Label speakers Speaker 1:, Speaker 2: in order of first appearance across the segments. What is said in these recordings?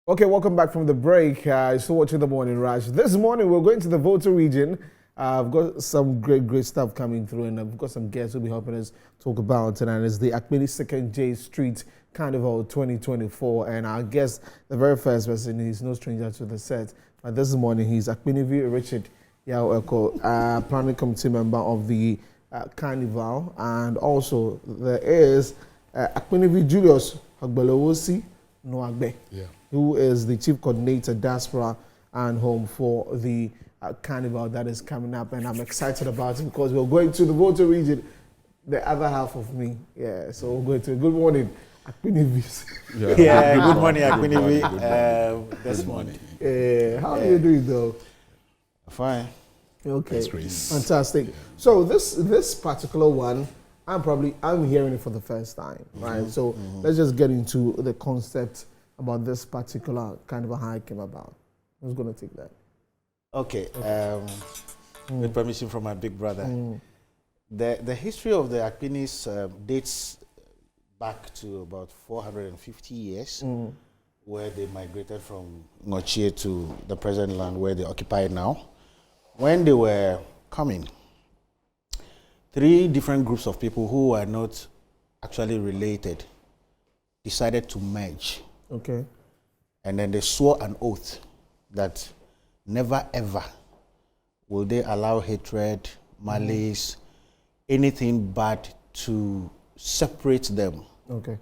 Speaker 1: Okay, welcome back from the break. Still watching the Morning Rush. This morning, we're going to the Volta region. I've got some great stuff coming through, and I've got some guests who'll be helping us talk about tonight. It's the Akpini 2nd J Street Carnival 2024, and our guest, the very first person, he's no stranger to the set. But this morning, he's Akpini V. Richard Yao Eko, planning committee member of the Carnival, and also there is Akpini V. Julius Hagbelewosi Noagbe.
Speaker 2: Yeah.
Speaker 1: Who is the chief coordinator, diaspora and home for the carnival that is coming up, and I'm excited about it because we're going to the Volta region, the other half of me. Yeah, so we're going to. Good morning, Akpini V.
Speaker 3: Yeah, good morning, Akpini V. This morning.
Speaker 1: How are you doing, though?
Speaker 3: Fine.
Speaker 1: Okay,
Speaker 2: Grace.
Speaker 1: fantastic. Yeah. So this particular one, I'm hearing it for the first time, right? So let's just get into the concept about this particular kind of how it came about. Who's going to take that?
Speaker 3: Okay. With permission from my big brother. The history of the Akpinis dates back to about 450 years, where they migrated from Ngochie to the present land where they occupy now. When they were coming, 3 different groups of people who were not actually related decided to merge.
Speaker 1: Okay.
Speaker 3: And then they swore an oath that never ever will they allow hatred, malice, anything bad to separate them.
Speaker 1: Okay.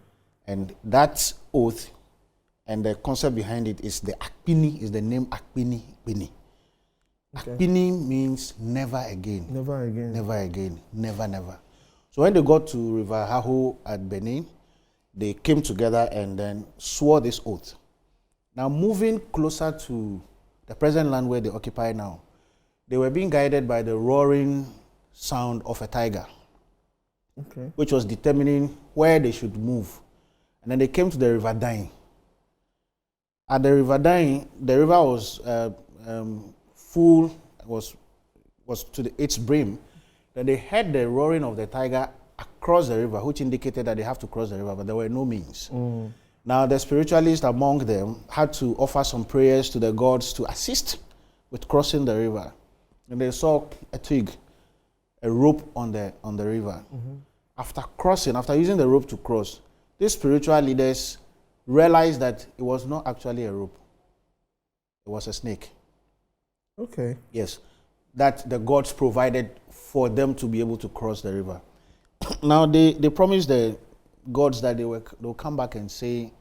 Speaker 3: And that oath and the concept behind it is the Akpini, is the name Akpini. Okay. Akpini means never again.
Speaker 1: Never again.
Speaker 3: Never again. Never, never. So when they got to River Haho at Benin, they came together and then swore this oath. Now, moving closer to the present land where they occupy now, they were being guided by the roaring sound of a tiger, which was determining where they should move. And then they came to the River Dain. At the River Dain, the river was full, was to its brim. Then they heard the roaring of the tiger across the river, which indicated that they have to cross the river, but there were no means. Now, the spiritualists among them had to offer some prayers to the gods to assist with crossing the river. And they saw a twig, a rope on the river. After crossing, after using the rope to cross, these spiritual leaders realized that it was not actually a rope. It was a snake.
Speaker 1: Okay.
Speaker 3: Yes. That the gods provided for them to be able to cross the river. Now, they promised the gods that they'll come back and say,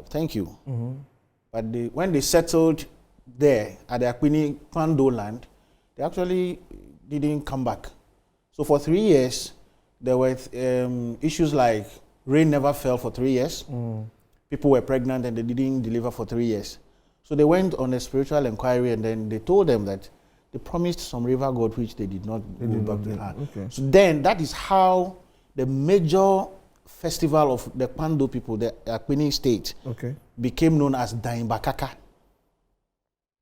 Speaker 3: thank you. But when they settled there at the Akpini Kwando land, they actually didn't come back. So for 3 years, there were issues like rain never fell for 3 years. People were pregnant and they didn't deliver for 3 years. So they went on a spiritual inquiry and then they told them that they promised some river god which they did not go back to the land. Okay. So then that is how the major festival of the Kwando people, the Akpini state, became known as Daimbakaka.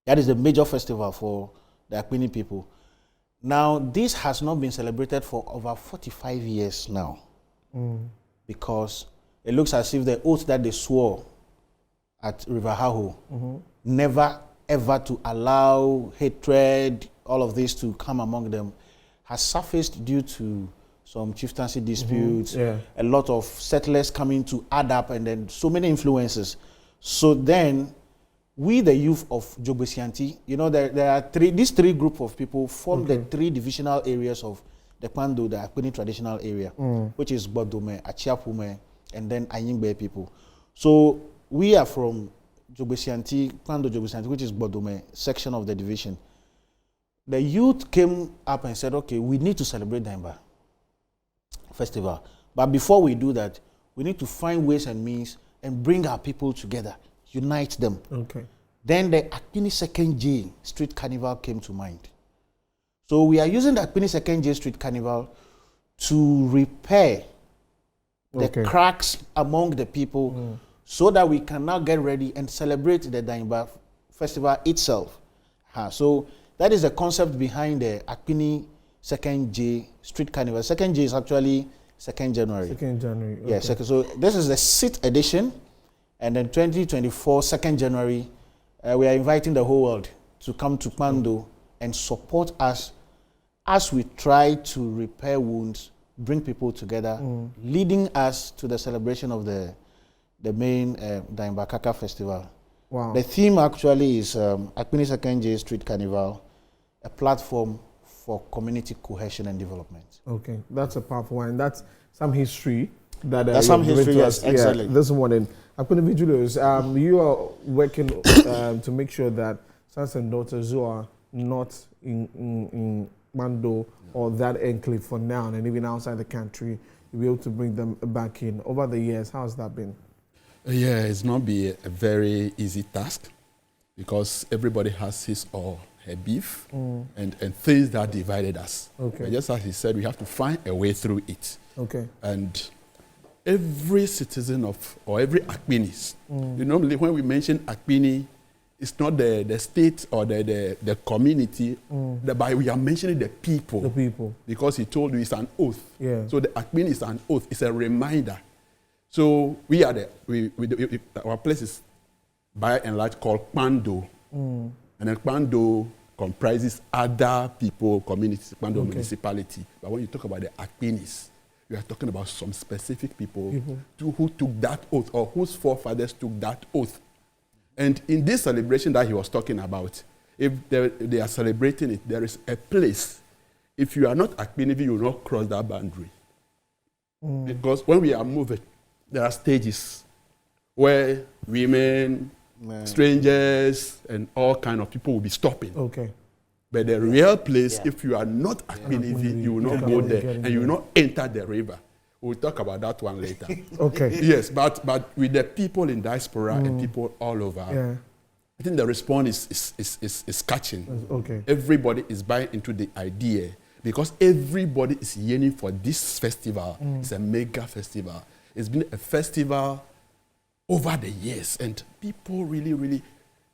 Speaker 3: That is the major festival for the Akpini people. Now, this has not been celebrated for over 45 years now, because it looks as if the oath that they swore at River Haho, never ever to allow hatred, all of this to come among them, has surfaced due to some chieftaincy disputes, a lot of settlers coming to add up, and then so many influences. So then, we, the youth of Jogbesianti, you know, there are these 3 group of people form the 3 divisional areas of the Kwando, the Akpini traditional area, which is Bodome, Achiapume, and then Ayingbe people. So we are from Jogbesianti, Kwando Jogbesianti, which is Bodome section of the division. The youth came up and said, okay, we need to celebrate Daimba festival. But before we do that, we need to find ways and means and bring our people together, unite them. Then the Akpini 2nd J Street Carnival came to mind. So we are using the Akpini 2nd J Street Carnival to repair the cracks among the people, so that we can now get ready and celebrate the Daimba festival itself. So that is the concept behind the Akpini 2nd J Street Carnival. 2nd J is actually 2nd January.
Speaker 1: 2nd January.
Speaker 3: Yes. So this is the 6th edition, And then 2024, 2nd January, we are inviting the whole world to come to Kpando and support us as we try to repair wounds, bring people together, leading us to the celebration of the main Daimbakaka Festival.
Speaker 1: Wow.
Speaker 3: The theme actually is Akpini 2nd J Street Carnival, a platform for community cohesion and development.
Speaker 1: Okay, that's a powerful one. That's some history that
Speaker 3: that's some history, yes, exactly.
Speaker 1: This morning, Akpini Vigilers, you are working to make sure that sons and daughters who are not in Mando or that enclave for now and even outside the country, you'll be able to bring them back in. Over the years, how has that been?
Speaker 2: Yeah, it's not be a very easy task because everybody has his or her beef and things that divided us.
Speaker 1: Okay.
Speaker 2: And just as he said, we have to find a way through it.
Speaker 1: Okay.
Speaker 2: And every citizen or every Akpinis, normally when we mention Akpini, it's not the state or the community, but we are mentioning the people.
Speaker 1: The people.
Speaker 2: Because he told you it's an oath.
Speaker 1: Yeah.
Speaker 2: So the Akpini is an oath. It's a reminder. So we are our place is by and large called Kpando. And then Kpando comprises other people, communities, Kpando municipality. But when you talk about the Akpinis, you are talking about some specific people who took that oath or whose forefathers took that oath. And in this celebration that he was talking about, if they are celebrating it, there is a place. If you are not Akpini, you will not cross that boundary. Because when we are moving, there are stages where women, strangers, and all kind of people will be stopping.
Speaker 1: Okay.
Speaker 2: But the real place, if you are not Akpini, you will not go there and you will not enter the river. We'll talk about that one later.
Speaker 1: Okay.
Speaker 2: Yes, but with the people in diaspora and people all over, I think the response is catching.
Speaker 1: Okay.
Speaker 2: Everybody is buying into the idea because everybody is yearning for this festival. It's a mega festival. It's been a festival over the years, and people really,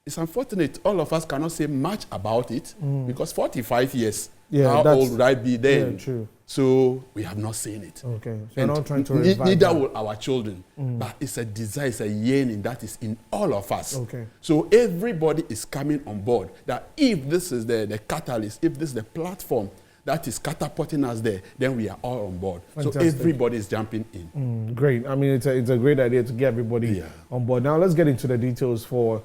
Speaker 2: it's unfortunate all of us cannot say much about it because 45 years, how old would I be then?
Speaker 1: Yeah, true.
Speaker 2: So we have not seen it.
Speaker 1: Okay. So you're not trying to revive
Speaker 2: neither
Speaker 1: that.
Speaker 2: will our children. But it's a desire, it's a yearning that is in all of us.
Speaker 1: Okay.
Speaker 2: So everybody is coming on board that if this is the catalyst, if this is the platform that is catapulting us there, then we are all on board.
Speaker 1: Fantastic.
Speaker 2: So everybody is jumping in.
Speaker 1: Great. I mean, it's a great idea to get everybody on board. Now let's get into the details for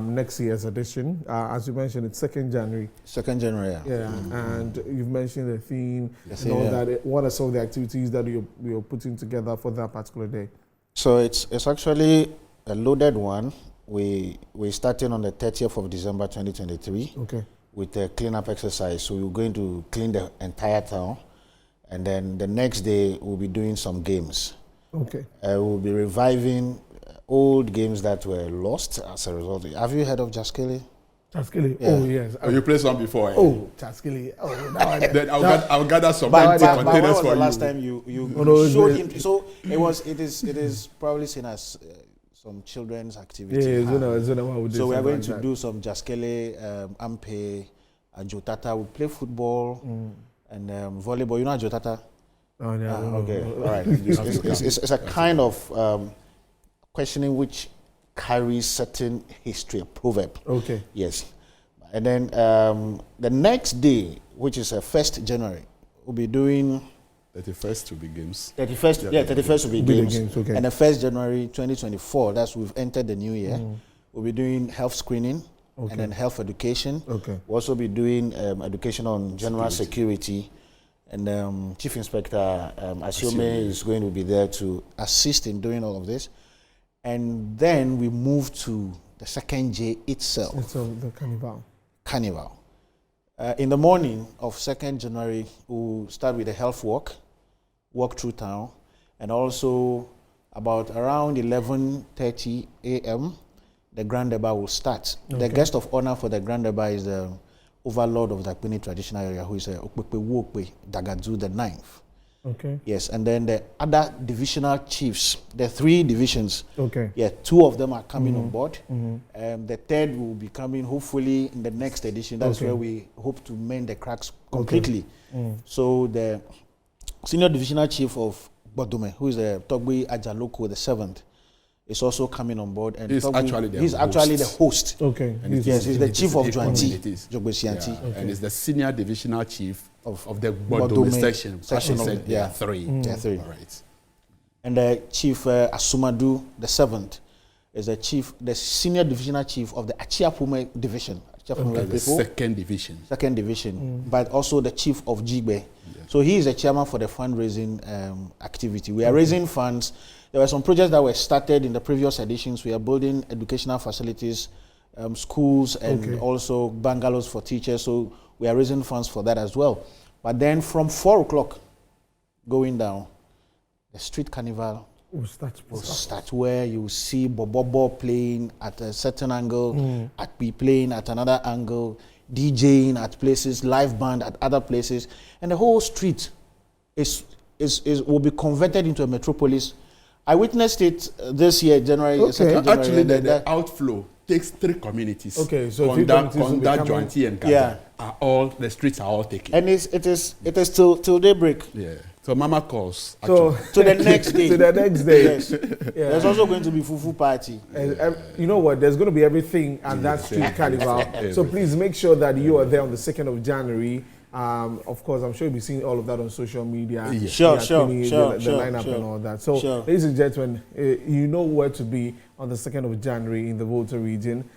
Speaker 1: next year's edition. As you mentioned, it's 2nd January.
Speaker 3: 2nd January.
Speaker 1: Yeah, and you've mentioned the theme and all that. What are some of the activities that you're putting together for that particular day?
Speaker 3: So it's actually a loaded one. We're starting on the 30th of December 2023.
Speaker 1: Okay.
Speaker 3: With a cleanup exercise. So we're going to clean the entire town. And then the next day, we'll be doing some games.
Speaker 1: Okay.
Speaker 3: We'll be reviving old games that were lost as a result. Have you heard of Jaskele?
Speaker 1: Jaskele?
Speaker 3: Yeah.
Speaker 1: Oh, yes.
Speaker 2: You played some before.
Speaker 1: Oh, Jaskele. Oh, now
Speaker 2: Then I'll gather some
Speaker 3: But
Speaker 2: empty
Speaker 3: when
Speaker 2: containers
Speaker 3: was
Speaker 2: for
Speaker 3: the
Speaker 2: you.
Speaker 3: last time you
Speaker 1: no,
Speaker 3: showed him? So it is probably seen as some children's activity.
Speaker 1: Yeah, so
Speaker 3: we are going to do some Jaskele, Ampe, and Jotata. We play football and volleyball. You know Jotata?
Speaker 1: Oh, no.
Speaker 3: Okay, all right. It's a kind of questioning which carries certain history, a proverb.
Speaker 1: Okay.
Speaker 3: Yes. And then the next day, which is 1st January, we'll be doing
Speaker 2: 31st will be games.
Speaker 3: 31st will be games.
Speaker 1: Okay.
Speaker 3: And the 1st January 2024, that's we've entered the new year. We'll be doing health screening and then health education.
Speaker 1: Okay.
Speaker 3: We'll also be doing education on general security. And Chief Inspector Asiome is going to be there to assist in doing all of this. And then we move to the 2nd J itself.
Speaker 1: It's the Carnival.
Speaker 3: Carnival. In the morning of 2nd January, we'll start with a health walk through town, and also about around 11:30 a.m., the Grand Deba will start. Okay. The guest of honor for the Grand Deba is the overlord of the Akpini traditional area, who is Okpekpe Wokpe Dagadu the 9th.
Speaker 1: Okay.
Speaker 3: Yes, and then the other divisional chiefs, the 3 divisions.
Speaker 1: Okay.
Speaker 3: Yeah, 2 of them are coming on board. The 3rd will be coming hopefully in the next edition. That's where we hope to mend the cracks completely. So the senior divisional chief of Bodume, who is the Togbe Ajaloko, the 7th, is also coming on board. And
Speaker 2: He's
Speaker 3: probably-
Speaker 2: actually the
Speaker 3: he's
Speaker 2: host.
Speaker 3: actually the host.
Speaker 1: Okay.
Speaker 2: And it's-
Speaker 3: Yes, he's the
Speaker 2: it is
Speaker 3: chief of
Speaker 2: eight
Speaker 3: Joanti,
Speaker 2: communities.
Speaker 3: Jogbesianti.
Speaker 2: Yeah, and it's the senior divisional chief of the
Speaker 3: Bodome
Speaker 2: Bodome section.
Speaker 3: section
Speaker 2: As
Speaker 3: of
Speaker 2: I
Speaker 3: the-
Speaker 2: said, there
Speaker 3: yeah.
Speaker 2: are three.
Speaker 3: There are three.
Speaker 2: All right.
Speaker 3: And the Chief Asumadu, the 7th, is the senior divisional chief of the Achiapume division. Achiapume
Speaker 2: The
Speaker 3: people,
Speaker 2: second division.
Speaker 3: second division, but also the chief of Jigbe. So he is the chairman for the fundraising activity. We are raising funds. There were some projects that were started in the previous editions. We are building educational facilities, schools, and also bungalows for teachers. So we are raising funds for that as well. But then from 4 o'clock going down, the street carnival will start where you see Bobobo playing at a certain angle, Akpini playing at another angle, DJing at places, live band at other places, and the whole street will be converted into a metropolis. I witnessed it this year, January. 2nd January.
Speaker 2: Actually, the outflow takes 3 communities.
Speaker 1: Okay, so 3 communities will be coming.
Speaker 2: Joanti, and Gaza are all, the streets are all taken.
Speaker 3: And it is till daybreak.
Speaker 2: Yeah. So Mama calls.
Speaker 1: So
Speaker 3: To the next day.
Speaker 1: to the next day.
Speaker 3: Yes. There's also going to be fufu party.
Speaker 1: And, you know what? There's going to be everything at that street carnival. So please make sure that you are there on the 2nd of January. Of course, I'm sure you'll be seeing all of that on social media.
Speaker 2: Yeah.
Speaker 3: Sure,
Speaker 1: the
Speaker 3: sure,
Speaker 1: Akpini,
Speaker 3: sure,
Speaker 1: the
Speaker 3: sure,
Speaker 1: lineup
Speaker 3: sure.
Speaker 1: and all that. So,
Speaker 3: Sure.
Speaker 1: ladies and gentlemen, you know where to be on the 2nd of January in the Volta region.